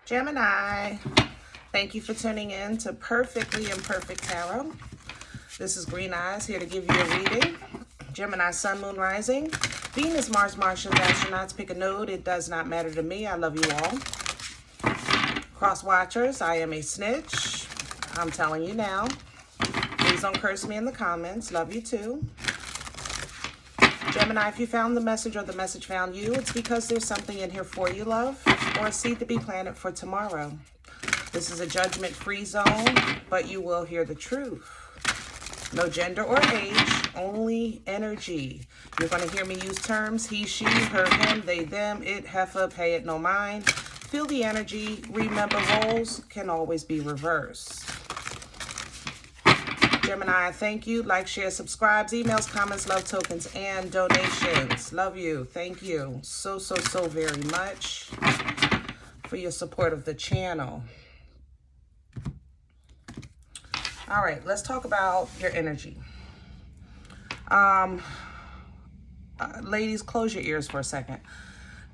Gemini, thank you for tuning in to Perfectly Imperfect Tarot. This is Green Eyes here to give you a reading. Gemini, Sun, Moon, Rising, Venus, Mars, Martians, astronauts. Pick a node. It does not matter to me. I love you all. Cross watchers, I am a snitch. I'm telling you now. Please don't curse me in the comments. Love you too. Gemini, if you found the message or the message found you, it's because there's something in here for you, love, or a seed to be planted for tomorrow. This is a judgment-free zone, but you will hear the truth. No gender or age, only energy. You're going to hear me use terms he, she, her, him, they, them, it, heifer, pay it, no mind. Feel the energy. Remember, roles can always be reversed. Gemini, thank you. Like, share, subscribe, emails, comments, love tokens, and donations. Love you. Thank you so very much for your support of the channel. All right, let's talk about your energy. Ladies, close your ears for a second.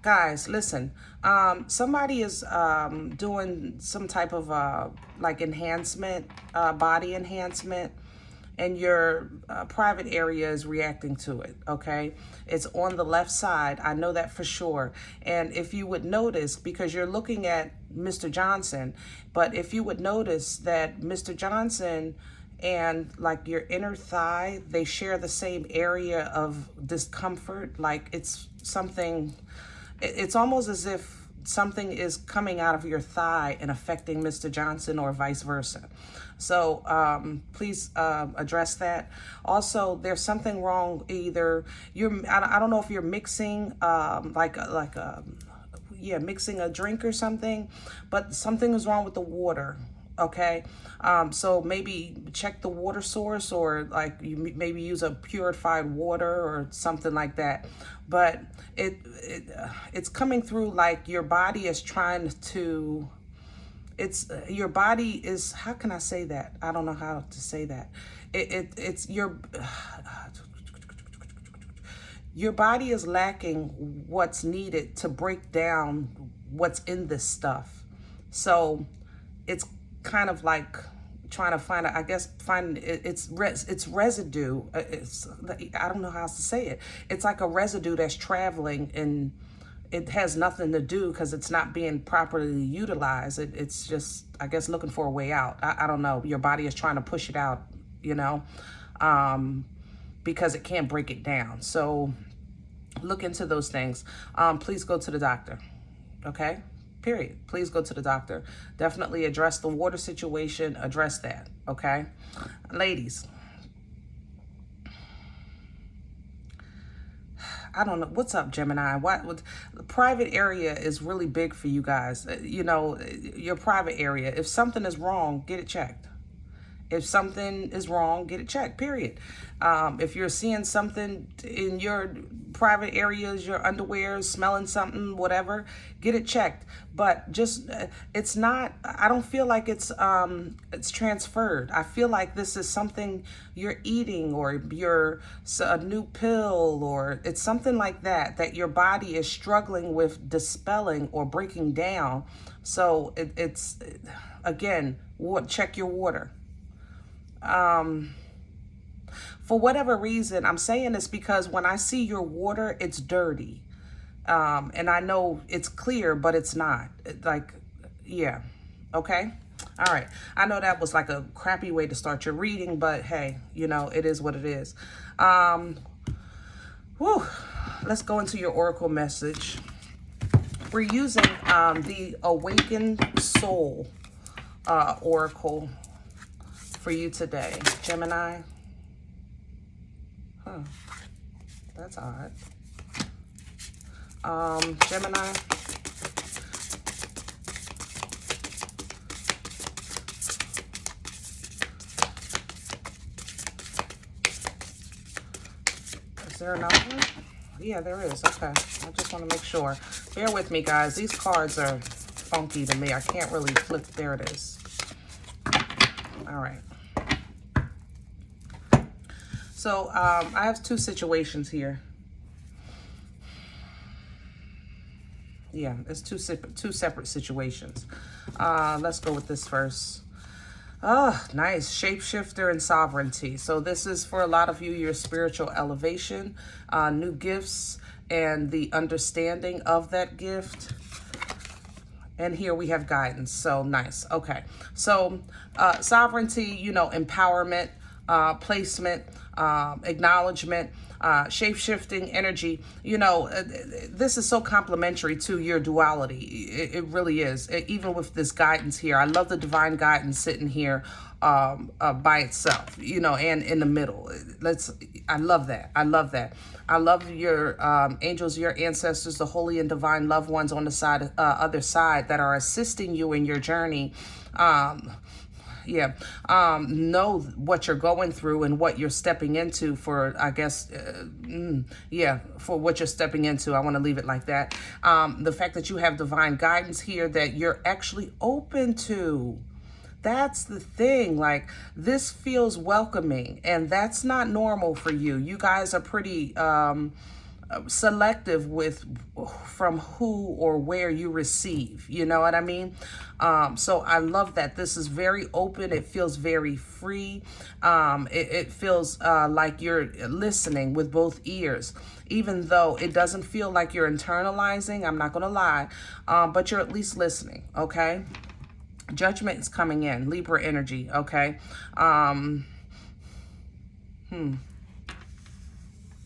Guys, listen, somebody is doing some type of like enhancement, body enhancement, and your private area is reacting to it, okay? It's on the left side. I know that for sure. And if you would notice, because you're looking at Mr. Johnson, but if you would notice that Mr. Johnson and like your inner thigh, they share the same area of discomfort. Like it's something, it's almost as if something is coming out of your thigh and affecting Mr. Johnson or vice versa. So please address that. Also, there's something wrong. Either I don't know if you're mixing mixing a drink or something, but something is wrong with the water. Okay, so maybe check the water source, or like you maybe use a purified water or something like that. But it's coming through like your body is trying to. Your body is, how can I say that? I don't know how to say that. It's your body is lacking what's needed to break down what's in this stuff. So it's kind of like trying to find, it's residue. I don't know how else to say it. It's like a residue that's traveling and it has nothing to do because it's not being properly utilized. It's just, I guess, looking for a way out. I don't know. Your body is trying to push it out, you know, because it can't break it down. So look into those things. Please go to the doctor. Okay? Period. Please go to the doctor. Definitely address the water situation. Address that. Okay? Ladies, I don't know. What's up, Gemini? What the private area is really big for you guys. You know, your private area. If something is wrong, get it checked. If something is wrong, get it checked, period. If you're seeing something in your private areas, your underwear, smelling something, whatever, get it checked. But just, it's not, I don't feel like it's transferred. I feel like this is something you're eating, or you're a new pill, or it's something like that, that your body is struggling with dispelling or breaking down. So again, check your water. For whatever reason, I'm saying this because when I see your water, it's dirty. And I know it's clear, but it's not. Yeah. Okay. All right. I know that was like a crappy way to start your reading, but hey, you know, it is what it is. Let's go into your oracle message. We're using the Awakened Soul oracle for you today, Gemini. Huh, that's odd. Gemini. Is there another one? Yeah, there is. Okay, I just want to make sure. Bear with me, guys. These cards are funky to me. I can't really flip. There it is. All right. So I have two situations here. Yeah, it's two separate situations. Let's go with this first. Oh, nice. Shapeshifter and sovereignty. So this is for a lot of you, your spiritual elevation, new gifts, and the understanding of that gift. And here we have guidance. So nice. Okay. So sovereignty, you know, empowerment, placement, acknowledgement, shape-shifting energy. You know, this is so complementary to your duality. It really is. Even with this guidance here, I love the divine guidance sitting here by itself, you know, and in the middle. I love that. I love that. I love your angels, your ancestors, the holy and divine loved ones on the side, other side that are assisting you in your journey. Know what you're going through and what you're stepping into for, I guess, for what you're stepping into. I want to leave it like that. The fact that you have divine guidance here that you're actually open to. That's the thing. Like, this feels welcoming, and that's not normal for you. You guys are pretty selective from who or where you receive, you know what I mean? So I love that this is very open. It feels very free. It feels like you're listening with both ears, even though it doesn't feel like you're internalizing. I'm not gonna lie, but you're at least listening. Okay, judgment is coming in, Libra energy. Okay.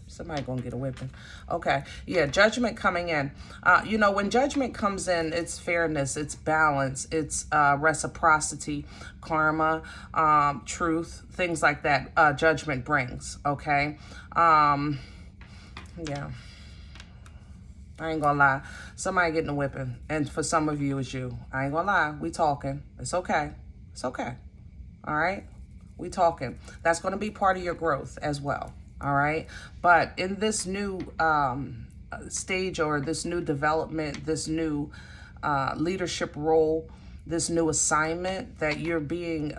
Somebody gonna get a whipping. Okay, yeah, judgment coming in. You know, when judgment comes in, it's fairness, it's balance, it's reciprocity, karma, truth, things like that. Judgment brings. Okay, yeah. I ain't gonna lie. Somebody getting a whipping, and for some of you, it's you. I ain't gonna lie. We talking. It's okay. It's okay. All right. We talking. That's gonna be part of your growth as well. All right. But in this new stage, or this new development, this new leadership role, this new assignment that you're being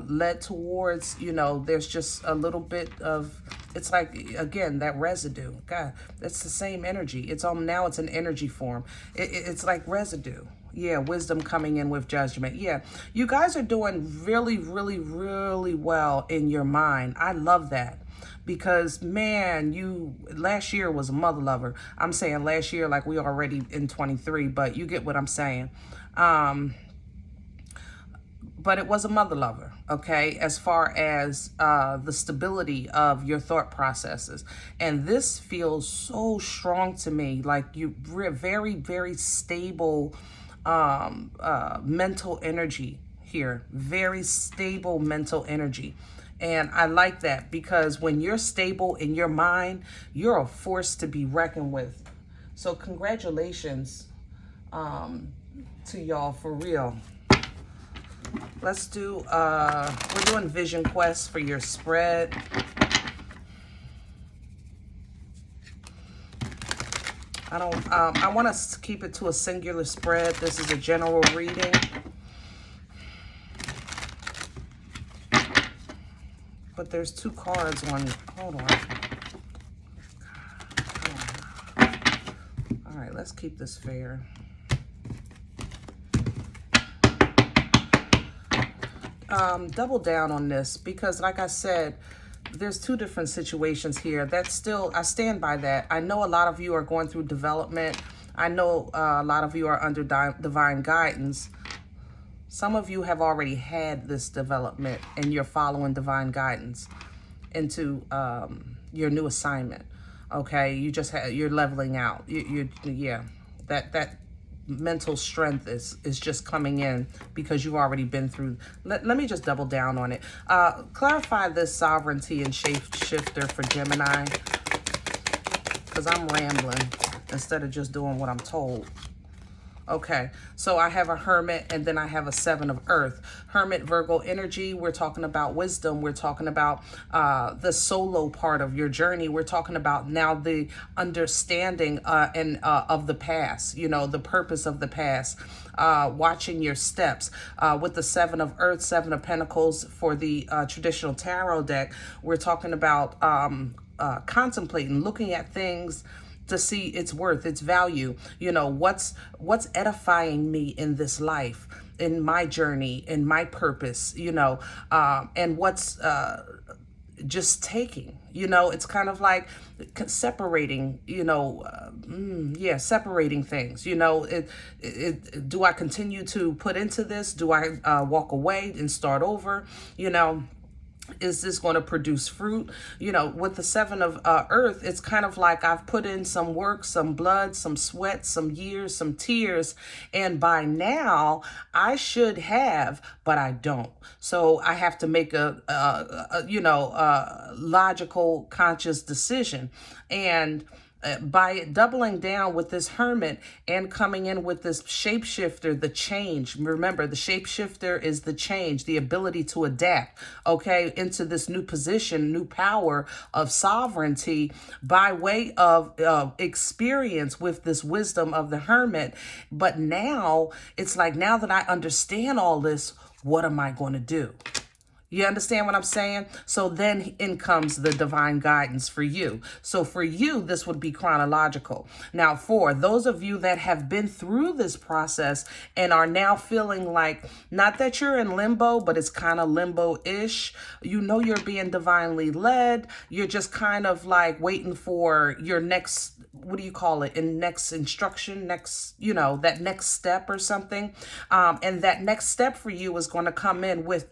led towards, you know, there's just a little bit of, it's like, again, that residue. God, it's the same energy. It's now it's an energy form. It's like residue. Yeah, wisdom coming in with judgment. Yeah, you guys are doing really, really, really well in your mind. I love that. Because, man, last year was a mother lover. I'm saying last year like we already in 23, but you get what I'm saying. But it was a mother lover, okay, as far as the stability of your thought processes. And this feels so strong to me, like you're very, very stable mental energy here, very stable mental energy. And I like that, because when you're stable in your mind, you're a force to be reckoned with. So congratulations to y'all, for real. Let's do, we're doing Vision Quest for your spread. I want to keep it to a singular spread. This is a general reading. But there's two cards on, hold on. All right, let's keep this fair. Double down on this, because like I said, there's two different situations here. That's still, I stand by that. I know a lot of you are going through development. I know a lot of you are under divine guidance. Some of you have already had this development and you're following divine guidance into your new assignment. Okay, you're leveling out. Yeah, that mental strength is just coming in because you've already been through. Let me just double down on it. Clarify this sovereignty and shifter for Gemini, because I'm rambling instead of just doing what I'm told. Okay, so I have a Hermit, and then I have a Seven of Earth. Hermit, Virgo energy, we're talking about wisdom. We're talking about the solo part of your journey. We're talking about now the understanding of the past, you know, the purpose of the past, watching your steps. With the Seven of Earth, Seven of Pentacles for the traditional tarot deck, we're talking about contemplating, looking at things to see its worth, its value. You know, what's edifying me in this life, in my journey, in my purpose, you know, and what's just taking, you know. It's kind of like separating, you know, separating things, you know. Do I continue to put into this? Do I walk away and start over? You know, is this going to produce fruit? You know, with the Seven of Earth, it's kind of like I've put in some work, some blood, some sweat, some years, some tears, and by now I should have, but I don't. So I have to make a logical, conscious decision. And by doubling down with this Hermit and coming in with this shapeshifter, the change. Remember, the shapeshifter is the change, the ability to adapt, okay, into this new position, new power of sovereignty by way of experience with this wisdom of the Hermit. But now it's like, now that I understand all this, what am I going to do? You understand what I'm saying? So then in comes the divine guidance for you. So for you, this would be chronological. Now, for those of you that have been through this process and are now feeling like, not that you're in limbo, but it's kind of limbo-ish. You know you're being divinely led. You're just kind of like waiting for your next, what do you call it? In next instruction, next, you know, that next step or something. And that next step for you is going to come in with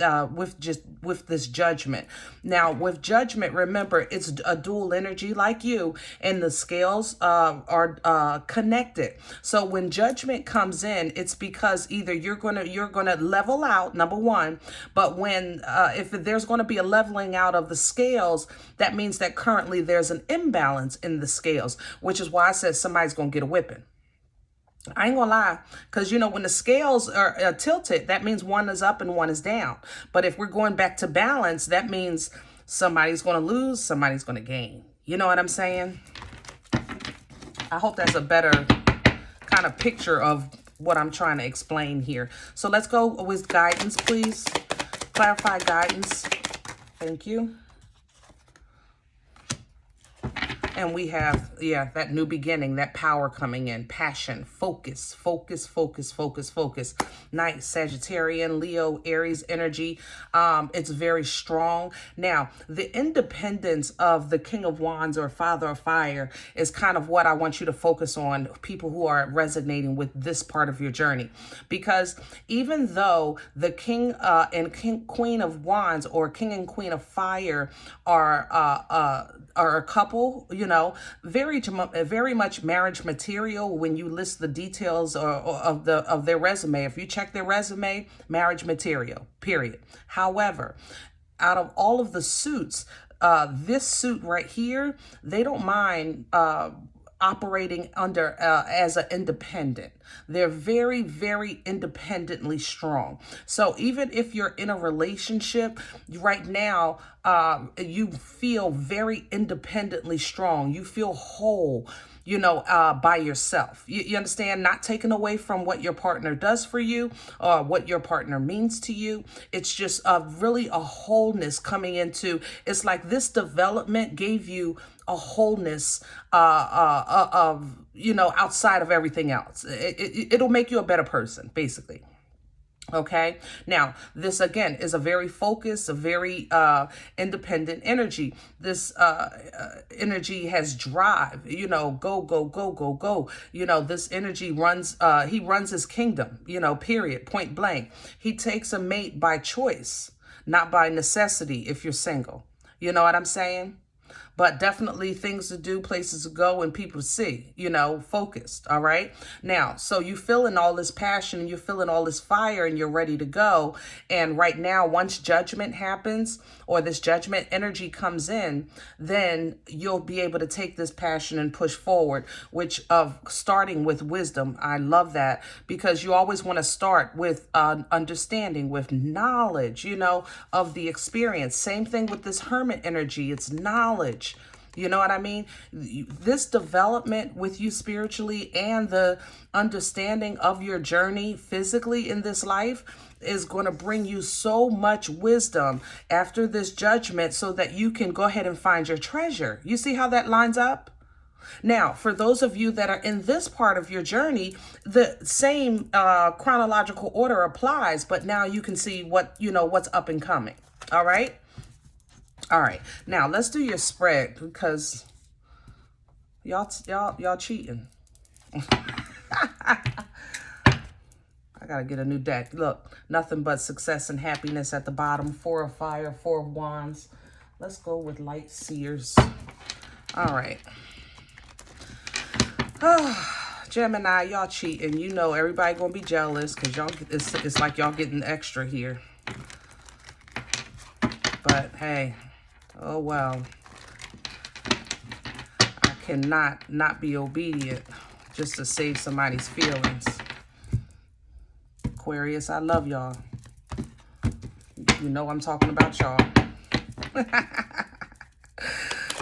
this judgment. Now, with judgment, remember, it's a dual energy like you, and the scales are connected. So when judgment comes in, it's because either you're gonna level out, number one, but when if there's going to be a leveling out of the scales, that means that currently there's an imbalance in the scales, which is why I said somebody's going to get a whipping. I ain't gonna lie, because, you know, when the scales are tilted, that means one is up and one is down. But if we're going back to balance, that means somebody's going to lose, somebody's going to gain. You know what I'm saying? I hope that's a better kind of picture of what I'm trying to explain here. So let's go with guidance, please. Clarify guidance. Thank you. And we have, that new beginning, that power coming in, passion, focus, focus, focus, focus, focus. Nice Sagittarian, Leo, Aries energy. It's very strong. Now, the independence of the King of Wands or Father of Fire is kind of what I want you to focus on, people who are resonating with this part of your journey. Because even though the King and Queen of Wands or King and Queen of Fire are a couple, you know, very much marriage material when you list the details of their resume. If you check their resume, marriage material, period. However, out of all of the suits, this suit right here, they don't mind operating under as an independent. They're very, very independently strong. So even if you're in a relationship right now, you feel very independently strong. You feel whole, you know, by yourself. You understand? Not taken away from what your partner does for you or what your partner means to you. It's just really a wholeness coming into. It's like this development gave you a wholeness of, you know, outside of everything else. It'll make you a better person, basically. Okay. Now, this again is a very focused, a very independent energy. This energy has drive, you know, go, go, go, go, go. You know, this energy runs, he runs his kingdom, you know, period, point blank. He takes a mate by choice, not by necessity if you're single. You know what I'm saying? But definitely things to do, places to go, and people to see, you know, focused. All right. Now, so you feeling all this passion and you're feeling all this fire and you're ready to go. And right now, once judgment happens or this judgment energy comes in, then you'll be able to take this passion and push forward, which of starting with wisdom. I love that, because you always want to start with understanding, with knowledge, you know, of the experience. Same thing with this Hermit energy. It's knowledge. You know what I mean? This development with you spiritually and the understanding of your journey physically in this life is going to bring you so much wisdom after this judgment so that you can go ahead and find your treasure. You see how that lines up? Now, for those of you that are in this part of your journey, the same chronological order applies, but now you can see what, what's up and coming. All right. All right. Now let's do your spread, because y'all cheating. I gotta get a new deck. Look, nothing but success and happiness at the bottom. 4 of fire, 4 of wands. Let's go with light seers. All right. Gemini, y'all cheating. You know everybody gonna be jealous because y'all, it's like y'all getting extra here. But hey, oh well. I cannot not be obedient just to save somebody's feelings. Aquarius, I love y'all. You know I'm talking about y'all.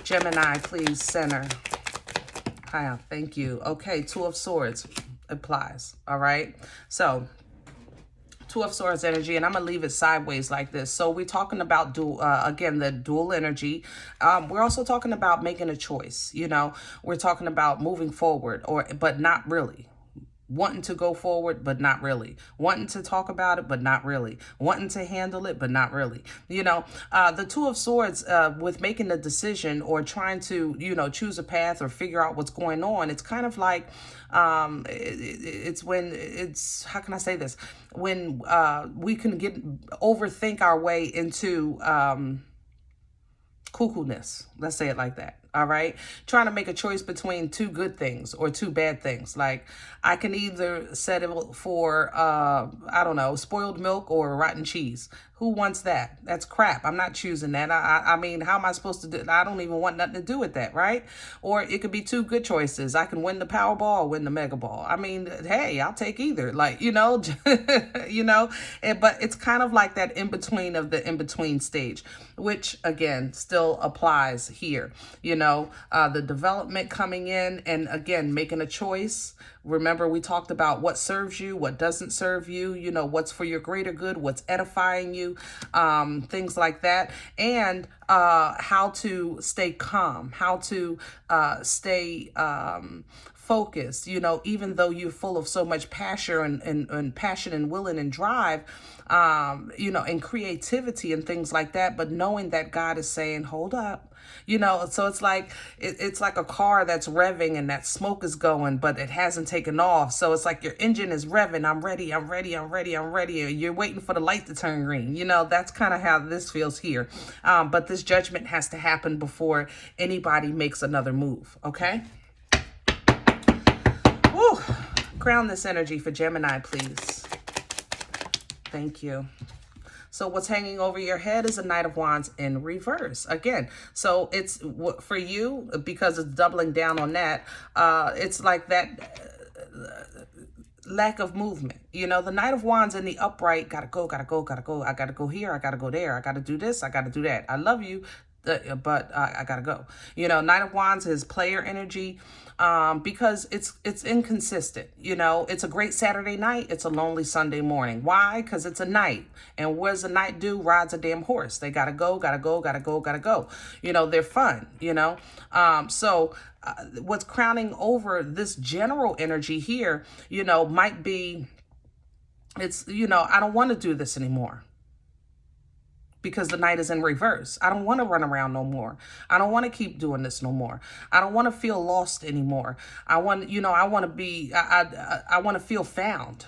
Gemini, please, center. Hi, thank you. Okay, 2 of Swords applies. All right. So 2 of Swords energy, and I'm gonna leave it sideways like this. So we're talking about again, the dual energy. We're also talking about making a choice. We're talking about moving forward, but not really. Wanting to go forward, but not really. Wanting to talk about it, but not really. Wanting to handle it, but not really. The 2 of Swords, with making a decision or trying to, choose a path or figure out what's going on, it's kind of like, how can I say this? When we can overthink our way into cuckoo-ness. Let's say it like that. All right. Trying to make a choice between 2 good things or 2 bad things. Like I can either settle for, I don't know, spoiled milk or rotten cheese. Who wants that? That's crap. I'm not choosing that. I mean, how am I supposed to do? I don't even want nothing to do with that. Right. Or it could be 2 good choices. I can win the Powerball or win the Mega Ball. I mean, hey, I'll take either. Like, but it's kind of like that in between of the in between stage, which again, still applies here. The development coming in and again, making a choice. Remember, we talked about what serves you, what doesn't serve you, what's for your greater good, what's edifying you, things like that. And how to stay calm, how to stay focused, even though you're full of so much passion and passion and willing and drive, and creativity and things like that. But knowing that God is saying, hold up. So it's like a car that's revving and that smoke is going, but it hasn't taken off. So it's like your engine is revving. I'm ready. You're waiting for the light to turn green. That's kind of how this feels here. But this judgment has to happen before anybody makes another move. Okay. Woo. Crown this energy for Gemini, please. Thank you. So what's hanging over your head is a Knight of Wands in reverse. Again, so it's for you, because it's doubling down on that. It's like that lack of movement. The Knight of Wands in the upright, gotta go. I gotta go here. I gotta go there. I gotta do this. I gotta do that. I love you, but I gotta go. Knight of Wands is player energy. Because it's inconsistent. It's a great Saturday night. It's a lonely Sunday morning. Why? Because it's a knight. And what does a knight do? Rides a damn horse. They gotta go. They're fun, So what's crowning over this general energy here, might be, it's, I don't want to do this anymore. Because the Knight is in reverse. I don't want to run around no more. I don't want to keep doing this no more. I don't want to feel lost anymore. I want to be, I want to feel found.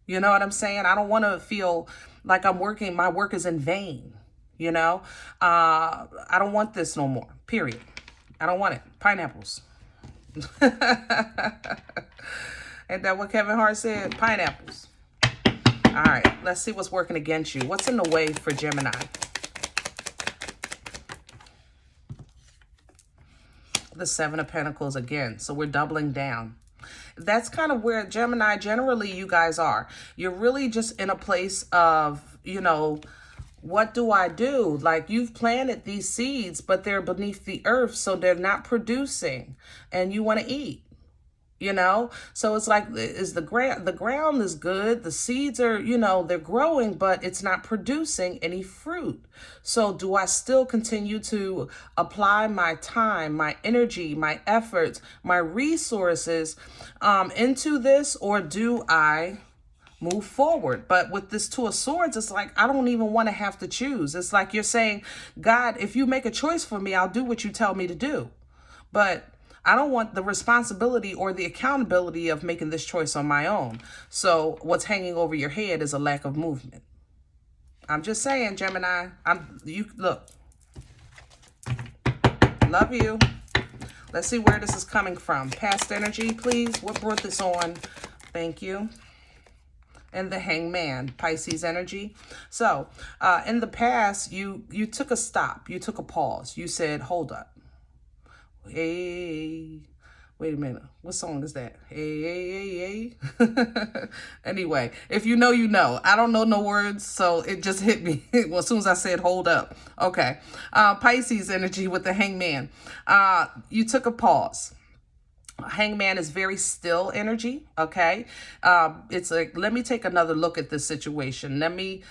You know what I'm saying? I don't want to feel like my work is in vain. I don't want this no more, period. I don't want it. Pineapples. Ain't that what Kevin Hart said? Pineapples. All right, let's see what's working against you. What's in the way for Gemini? The 7 of Pentacles again. So we're doubling down. That's kind of where Gemini, generally you guys are. You're really just in a place of, what do I do? Like you've planted these seeds, but they're beneath the earth, so they're not producing and you want to eat. you know? So it's like, is the ground is good, the seeds are, you know, they're growing, but it's not producing any fruit. So do I still continue to apply my time, my energy, my efforts, my resources into this, or do I move forward? But with this Two of Swords, it's like, I don't even want to have to choose. It's like you're saying, God, if you make a choice for me, I'll do what you tell me to do. But I don't want the responsibility or the accountability of making this choice on my own. So what's hanging over your head is a lack of movement. I'm just saying, Gemini. You look. Love you. Let's see where this is coming from. Past energy, please. What brought this on? Thank you. And the Hangman, Pisces energy. So in the past, you took a stop. You took a pause. You said, hold up. Hey, wait a minute. What song is that? Hey, hey, hey, hey. Anyway, if you know, you know. I don't know no words, so it just hit me well, as soon as I said hold up. Okay. Pisces energy with the Hangman. You took a pause. Hangman is very still energy, okay? It's like, let me take another look at this situation. Let me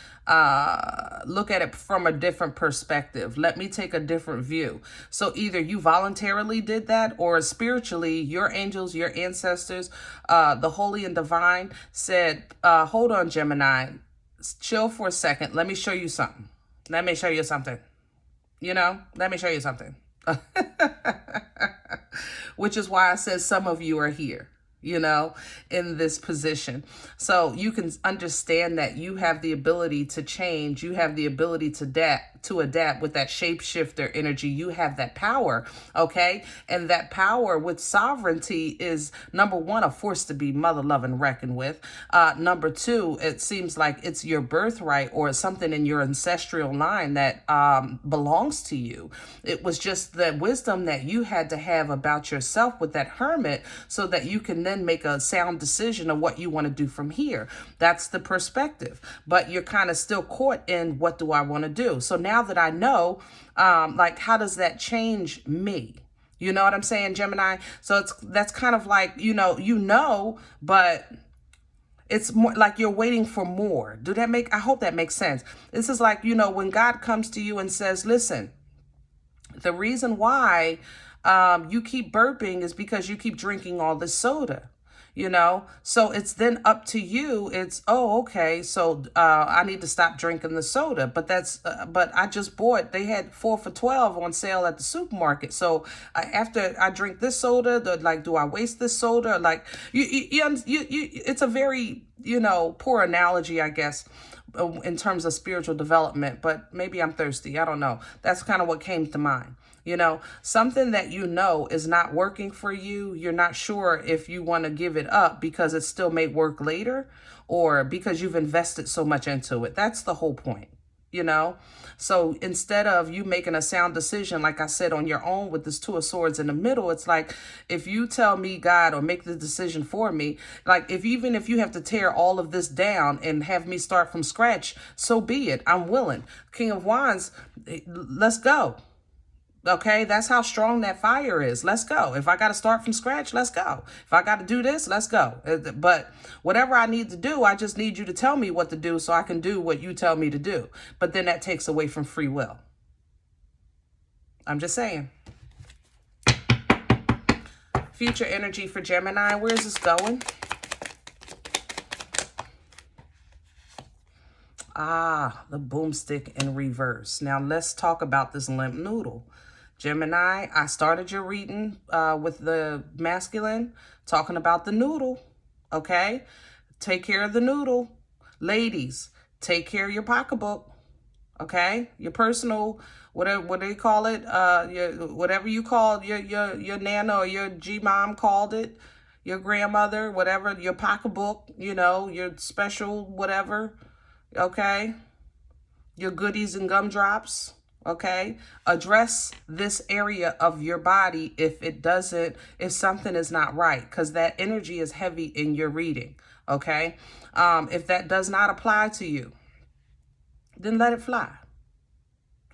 look at it from a different perspective. Let me take a different view. So either you voluntarily did that, or spiritually, your angels, your ancestors, the holy and divine said, hold on, Gemini, chill for a second. Let me show you something. Let me show you something. You know, let me show you something. Which is why I said some of you are here, you know, in this position. So you can understand that you have the ability to change. You have the ability to adapt with that shapeshifter energy. You have that power, okay? And that power with sovereignty is, number one, a force to be mother loving reckoned with. Number two, it seems like it's your birthright or something in your ancestral line that belongs to you. It was just the wisdom that you had to have about yourself with that hermit, so that you can then make a sound decision of what you want to do from here. That's the perspective. But you're kind of still caught in, what do I want to do? So now that I know, like, how does that change me? You know what I'm saying, Gemini? So that's kind of like, but it's more like you're waiting for more. I hope that makes sense. This is like, when God comes to you and says, listen, the reason why you keep burping is because you keep drinking all this soda. So it's then up to you. It's, oh, okay, so I need to stop drinking the soda. But but I just bought, they had 4 for $12 on sale at the supermarket. So after I drink this soda, do I waste this soda? Like, it's a very, poor analogy, I guess, in terms of spiritual development, but maybe I'm thirsty. I don't know. That's kind of what came to mind. Something that is not working for you. You're not sure if you want to give it up because it still may work later, or because you've invested so much into it. That's the whole point, So instead of you making a sound decision, like I said, on your own with this Two of Swords in the middle, it's like, if you tell me, God, or make the decision for me, like even if you have to tear all of this down and have me start from scratch, so be it. I'm willing. King of Wands, let's go. Okay, that's how strong that fire is. Let's go. If I got to start from scratch, let's go. If I got to do this, let's go. But whatever I need to do, I just need you to tell me what to do so I can do what you tell me to do. But then that takes away from free will. I'm just saying. Future energy for Gemini. Where's this going? The boomstick in reverse. Now let's talk about this limp noodle. Gemini, I started your reading with the masculine, talking about the noodle, okay? Take care of the noodle. Ladies, take care of your pocketbook, okay? Your personal, what do you call it? Whatever you called your nana or your G-mom called it, your grandmother, whatever, your pocketbook, your special whatever, okay? Your goodies and gumdrops. Okay, address this area of your body if something is not right, because that energy is heavy in your reading. Okay, if that does not apply to you, then let it fly.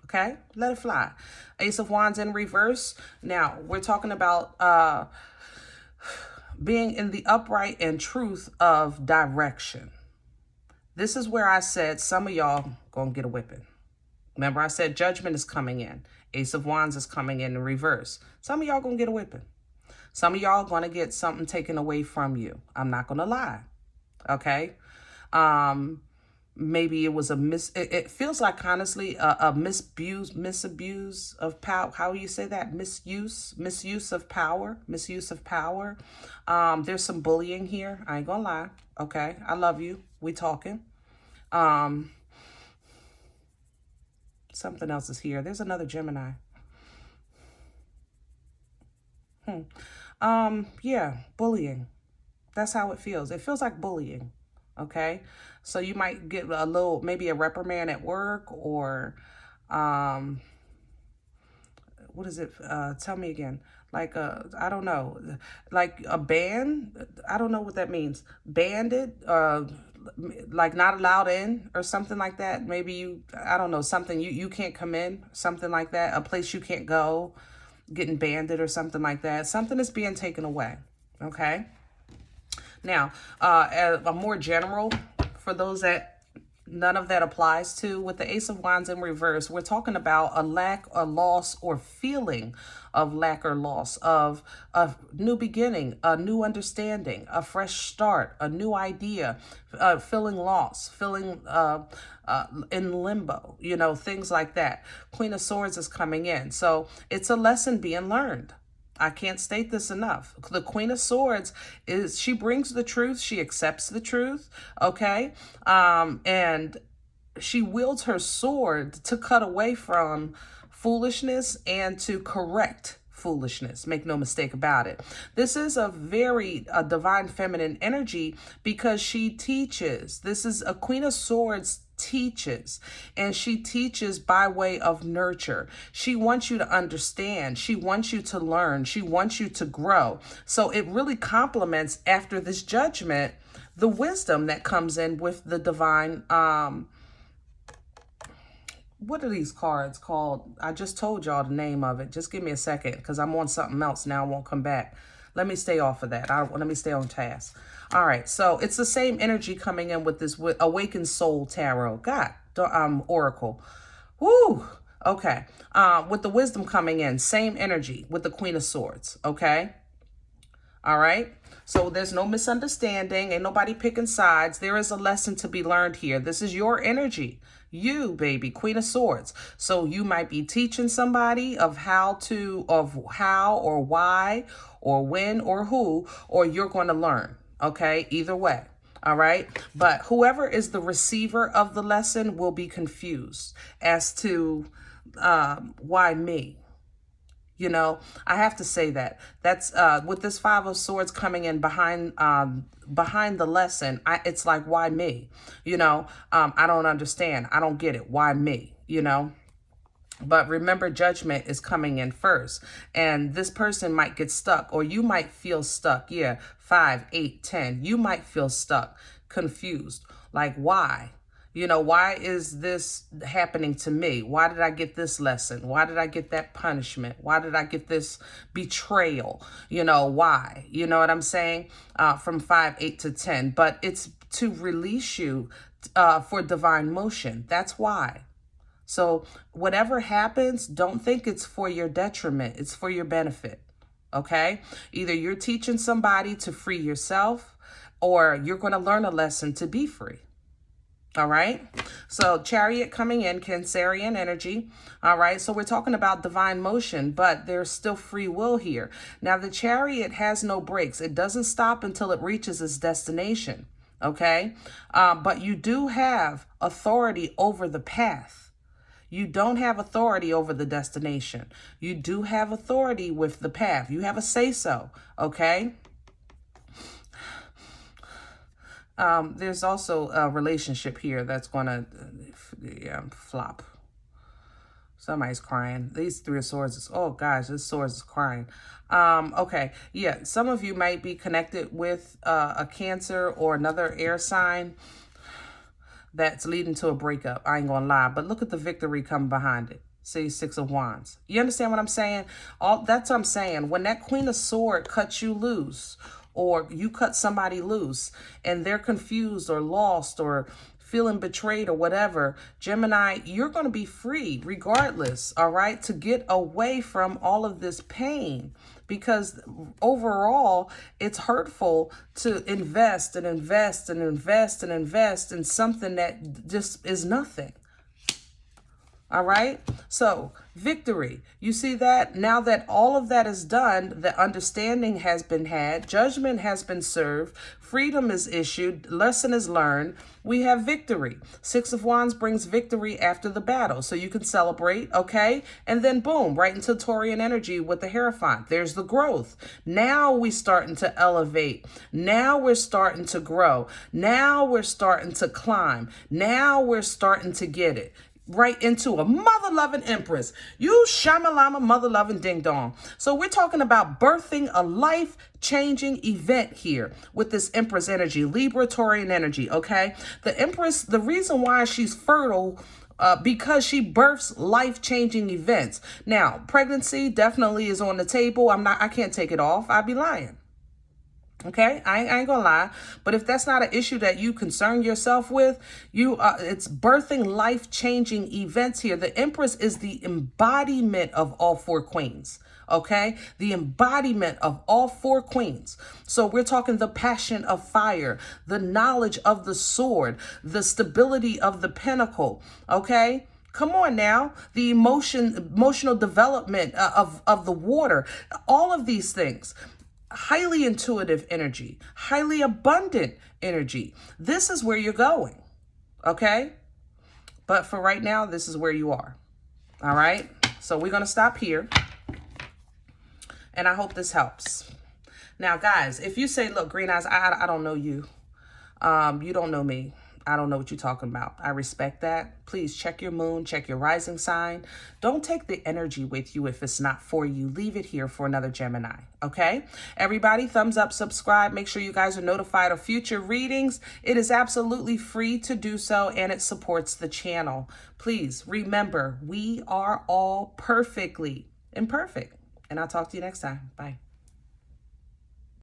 Okay, let it fly. Ace of Wands in reverse. Now we're talking about being in the upright and truth of direction. This is where I said some of y'all gonna get a whipping. Remember I said judgment is coming in. Ace of Wands is coming in reverse. Some of y'all gonna get a whipping. Some of y'all gonna get something taken away from you. I'm not gonna lie. Okay? Maybe it was it feels like honestly a misabuse of power. How do you say that? Misuse of power. There's some bullying here. I ain't gonna lie. Okay? I love you. We talking. Something else is here. There's another Gemini. Yeah, bullying. That's how it feels. It feels like bullying. Okay? So you might get a little, maybe a reprimand at work, or what is it? Tell me again. Like I don't know, like a ban. I don't know what that means. Banded, like not allowed in or something like that. Maybe you, I don't know, something you can't come in, something like that. A place you can't go, getting banded or something like that. Something is being taken away. Okay. Now, a more general, for those that none of that applies to, with the Ace of Wands in reverse, we're talking about a lack, a loss, or feeling of lack or loss, of a new beginning, a new understanding, a fresh start, a new idea, feeling lost, feeling in limbo, you know, things like that. Queen of Swords is coming in. So it's a lesson being learned. I can't state this enough. The Queen of Swords she brings the truth. She accepts the truth. Okay. And she wields her sword to cut away from foolishness and to correct foolishness. Make no mistake about it. This is a very divine feminine energy because she teaches. This is a Queen of Swords teaches, and she teaches by way of nurture. She wants you to understand. She wants you to learn. She wants you to grow. So it really complements, after this judgment, the wisdom that comes in with the divine. What are these cards called? I just told y'all the name of it. Just give me a second, because I'm on something else now. I won't come back. Let me stay off of that. Let me stay on task. All right, so it's the same energy coming in with this Awakened Soul Tarot. God, Oracle. Woo! Okay. With the wisdom coming in, same energy with the Queen of Swords. Okay. All right. So there's no misunderstanding. Ain't nobody picking sides. There is a lesson to be learned here. This is your energy. You, baby, Queen of Swords. So you might be teaching somebody of how or why or when or who, or you're going to learn. Okay, either way. All right. But whoever is the receiver of the lesson will be confused as to why me. You know, I have to say that. That's with this Five of Swords coming in behind the lesson. It's like, why me? You know, I don't understand. I don't get it. Why me? You know. But remember, judgment is coming in first. And this person might get stuck, or you might feel stuck. Yeah, 5, 8, 10. You might feel stuck, confused. Like, why? You know, why is this happening to me? Why did I get this lesson? Why did I get that punishment? Why did I get this betrayal? You know, why? You know what I'm saying? From 5, 8 to 10. But it's to release you for divine motion. That's why. So whatever happens, don't think it's for your detriment. It's for your benefit. Okay? Either you're teaching somebody to free yourself, or you're going to learn a lesson to be free. All right. So Chariot coming in, Cancerian energy. All right. So we're talking about divine motion, but there's still free will here. Now, the Chariot has no brakes. It doesn't stop until it reaches its destination. Okay. But you do have authority over the path. You don't have authority over the destination. You do have authority with the path. You have a say-so. Okay. There's also a relationship here that's going to flop. Somebody's crying. These Three of Swords. Oh, gosh, this Swords is crying. Okay. Yeah, some of you might be connected with a Cancer or another air sign that's leading to a breakup. I ain't going to lie. But look at the victory coming behind it. See, Six of Wands. You understand what I'm saying? That's what I'm saying. When that Queen of Swords cuts you loose, or you cut somebody loose and they're confused or lost or feeling betrayed or whatever, Gemini, you're going to be free regardless, all right, to get away from all of this pain, because overall it's hurtful to invest and invest and invest and invest in something that just is nothing. All right. So victory, you see that now that all of that is done, the understanding has been had, judgment has been served, freedom is issued, lesson is learned. We have victory. Six of Wands brings victory after the battle. So you can celebrate. Okay. And then boom, right into Taurian energy with the Hierophant. There's the growth. Now we're starting to elevate. Now we're starting to grow. Now we're starting to climb. Now we're starting to get it right into a mother-loving Empress. You shamalama mother-loving ding-dong. So we're talking about birthing a life-changing event here with this Empress energy, Libra, Taurian energy, okay? The Empress, the reason why she's fertile, because she births life-changing events. Now, pregnancy definitely is on the table. I can't take it off. I'd be lying. Okay, I ain't gonna lie, but if that's not an issue that you concern yourself with, it's birthing life-changing events here. The Empress is the embodiment of all four queens. Okay, the embodiment of all four queens. So we're talking the passion of fire, the knowledge of the sword, the stability of the pentacle. Okay. Come on now, the emotional development of the water, all of these things. Highly intuitive energy, highly abundant energy. This is where you're going, okay? But for right now, this is where you are, all right? So we're going to stop here, and I hope this helps. Now, guys, if you say, look, Green Eyes, I don't know you. You don't know me. I don't know what you're talking about. I respect that. Please check your moon, check your rising sign. Don't take the energy with you if it's not for you. Leave it here for another Gemini, okay? Everybody, thumbs up, subscribe. Make sure you guys are notified of future readings. It is absolutely free to do so, and it supports the channel. Please remember, we are all perfectly imperfect. And I'll talk to you next time. Bye.